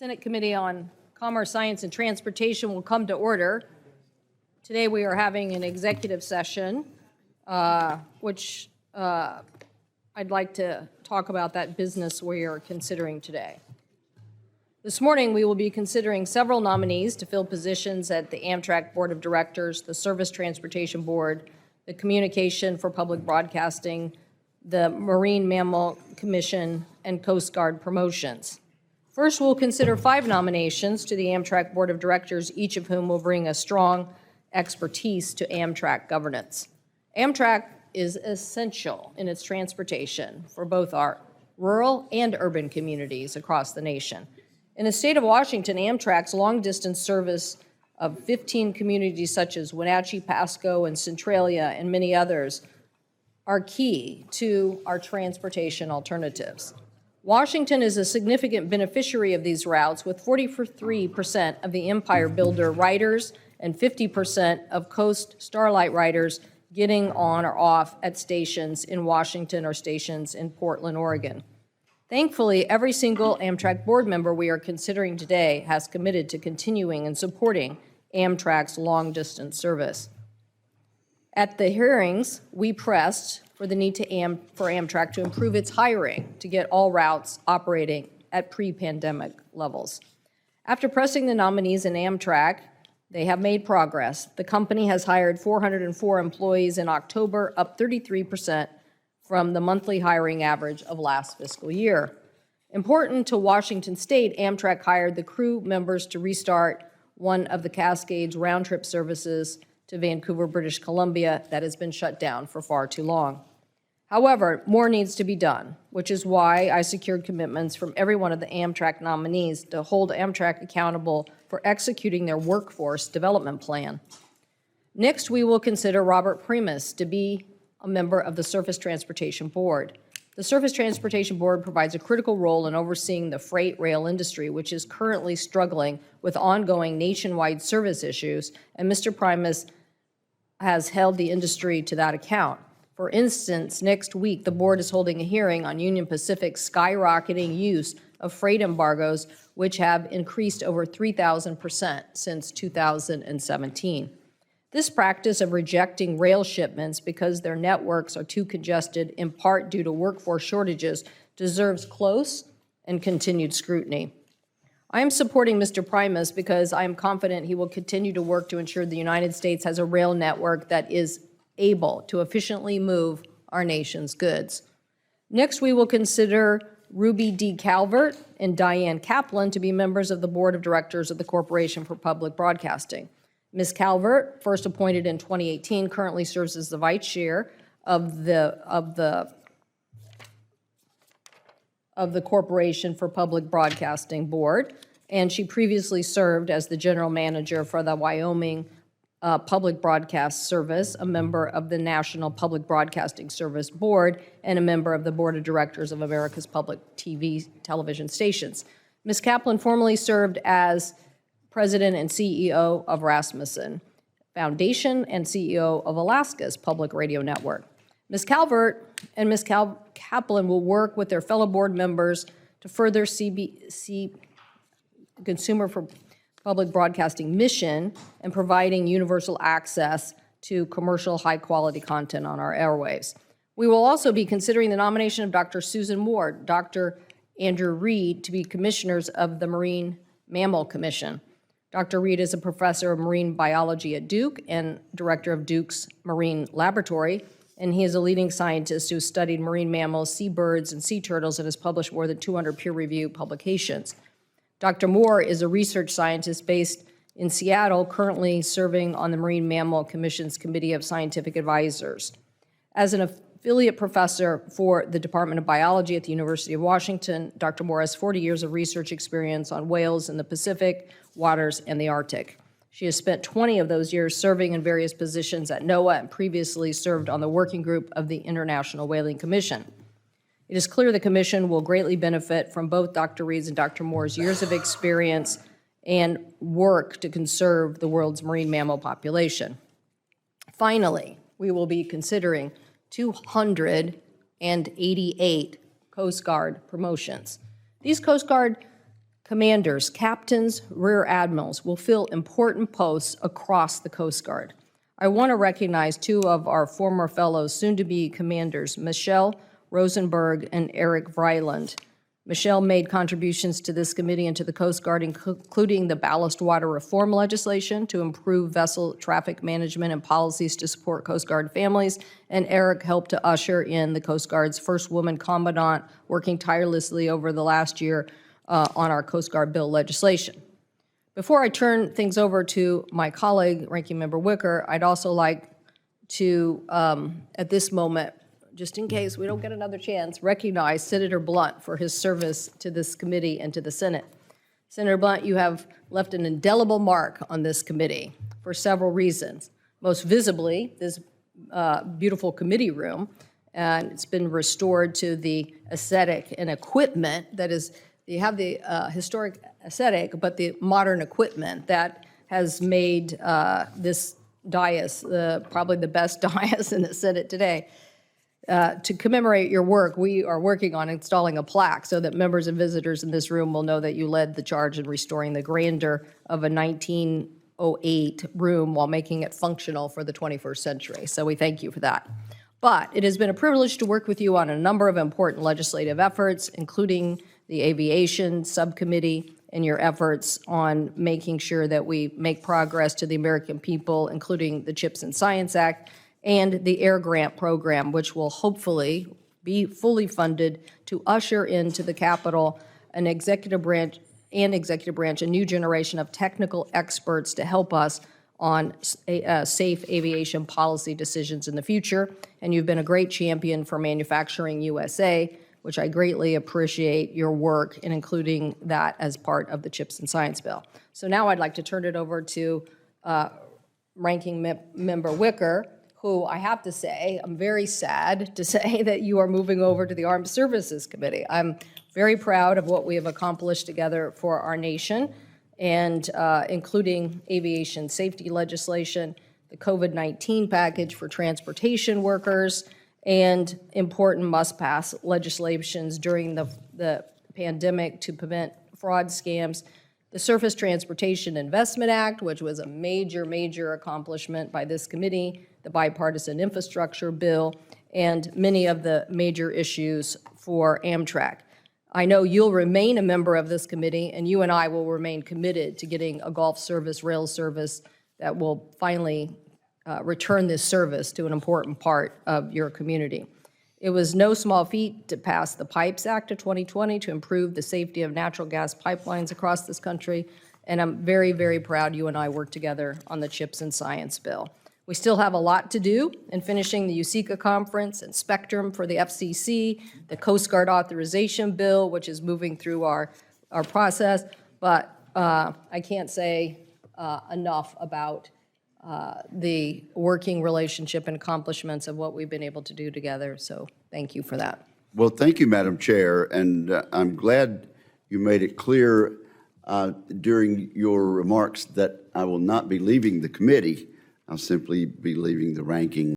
Senate Committee on Commerce, Science, and Transportation will come to order. Today we are having an executive session, which I'd like to talk about that business we are considering today. This morning we will be considering several nominees to fill positions at the Amtrak Board of Directors, the Surface Transportation Board, the Communication for Public Broadcasting, the Marine Mammal Commission, and Coast Guard promotions. First, we'll consider 5 nominations to the Amtrak Board of Directors, each of whom will bring a strong expertise to Amtrak governance. Amtrak is essential in its transportation for both our rural and urban communities across the nation. In the state of Washington, Amtrak's long-distance service of 15 communities such as Wenatchee, Pasco, and Centralia, and many others, are key to our transportation alternatives. Washington is a significant beneficiary of these routes, with 43% of the Empire Builder riders and 50% of Coast Starlight riders getting on or off at stations in Washington or stations in Portland, Oregon. Thankfully, every single Amtrak board member we are considering today has committed to continuing and supporting Amtrak's long-distance service. At the hearings, we pressed for the need for Amtrak to improve its hiring to get all routes operating at pre-pandemic levels. After pressing the nominees in Amtrak, they have made progress. The company has hired 404 employees in October, up 33% from the monthly hiring average of last fiscal year. Important to Washington State, Amtrak hired the crew members to restart one of the Cascades round-trip services to Vancouver, British Columbia that has been shut down for far too long. However, more needs to be done, which is why I secured commitments from every one of the Amtrak nominees to hold Amtrak accountable for executing their workforce development plan. Next, we will consider Robert Primus to be a member of the Surface Transportation Board. The Surface Transportation Board provides a critical role in overseeing the freight rail industry, which is currently struggling with ongoing nationwide service issues, and Mr. Primus has held the industry to that account. For instance, next week, the board is holding a hearing on Union Pacific's skyrocketing use of freight embargoes, which have increased over 3,000% since 2017. This practice of rejecting rail shipments because their networks are too congested, in part due to workforce shortages, deserves close and continued scrutiny. I am supporting Mr. Primus because I am confident he will continue to work to ensure the United States has a rail network that is able to efficiently move our nation's goods. Next, we will consider Ruby D. Calvert and Diane Kaplan to be members of the Board of Directors of the Corporation for Public Broadcasting. Ms. Calvert, first appointed in 2018, currently serves as the vice chair of the Corporation for Public Broadcasting Board, and she previously served as the general manager for the Wyoming Public Broadcast Service, a member of the National Public Broadcasting Service Board, and a member of the Board of Directors of America's Public television stations. Ms. Kaplan formerly served as President and CEO of Rasmussen Foundation and CEO of Alaska's Public Radio Network. Ms. Calvert and Ms. Kaplan will work with their fellow board members to further Consumer for Public Broadcasting mission and providing universal access to commercial high-quality content on our airwaves. We will also be considering the nomination of Dr. Susan Ward, Dr. Andrew Reed to be commissioners of the Marine Mammal Commission. Dr. Reed is a professor of marine biology at Duke and director of Duke's Marine Laboratory, and he is a leading scientist who has studied marine mammals, seabirds, and sea turtles and has published more than 200 peer-reviewed publications. Dr. Moore is a research scientist based in Seattle, currently serving on the Marine Mammal Commission's Committee of Scientific Advisors. As an affiliate professor for the Department of Biology at the University of Washington, Dr. Moore has 40 years of research experience on whales in the Pacific waters and the Arctic. She has spent 20 of those years serving in various positions at NOAA and previously served on the working group of the International Whaling Commission. It is clear the Commission will greatly benefit from both Dr. Reed's and Dr. Moore's years of experience and work to conserve the world's marine mammal population. Finally, we will be considering 288 Coast Guard promotions. These Coast Guard Commanders, captains, rear admirals will fill important posts across the Coast Guard. I want to recognize two of our former fellows, soon-to-be commanders, Michelle Rosenberg and Eric Vryland. Michelle made contributions to this committee and to the Coast Guard, including the ballast water reform legislation to improve vessel traffic management and policies to support Coast Guard families. And Eric helped to usher in the Coast Guard's first woman commandant, working tirelessly over the last year on our Coast Guard bill legislation. Before I turn things over to my colleague, Ranking Member Wicker, I'd also like to, at this moment, just in case we don't get another chance, recognize Senator Blunt for his service to this committee and to the Senate. Senator Blunt, you have left an indelible mark on this committee for several reasons. Most visibly, this beautiful committee room, and it's been restored to the aesthetic and equipment that is, you have the historic aesthetic, but the modern equipment that has made this dais probably the best dais in the Senate today. To commemorate your work, we are working on installing a plaque so that members and visitors in this room will know that you led the charge in restoring the grandeur of a 1908 room while making it functional for the 21st century. So we thank you for that. But it has been a privilege to work with you on a number of important legislative efforts, including the Aviation Subcommittee and your efforts on making sure that we make progress to the American people, including the CHIPS and Science Act, and the Air Grant Program, which will hopefully be fully funded to usher into the Capitol an executive branch a new generation of technical experts to help us on safe aviation policy decisions in the future. And you've been a great champion for Manufacturing USA, which I greatly appreciate your work in including that as part of the CHIPS and Science Bill. So now I'd like to turn it over to Ranking Member Wicker, who I have to say, I'm very sad to say that you are moving over to the Armed Services Committee. I'm very proud of what we have accomplished together for our nation, and including aviation safety legislation, the COVID-19 package for transportation workers, and important must-pass legislations during the pandemic to prevent fraud scams. The Surface Transportation Investment Act, which was a major, major accomplishment by this committee, the bipartisan infrastructure bill, and many of the major issues for Amtrak. I know you'll remain a member of this committee, and you and I will remain committed to getting a Gulf service, rail service that will finally return this service to an important part of your community. It was no small feat to pass the Pipes Act of 2020 to improve the safety of natural gas pipelines across this country, and I'm very, very proud you and I worked together on the CHIPS and Science Bill. We still have a lot to do in finishing the USICA conference and Spectrum for the FCC, the Coast Guard authorization bill, which is moving through our process, but I can't say enough about the working relationship and accomplishments of what we've been able to do together, so thank you for that. Well, thank you, Madam Chair, and I'm glad you made it clear during your remarks that I will not be leaving the committee. I'll simply be leaving the ranking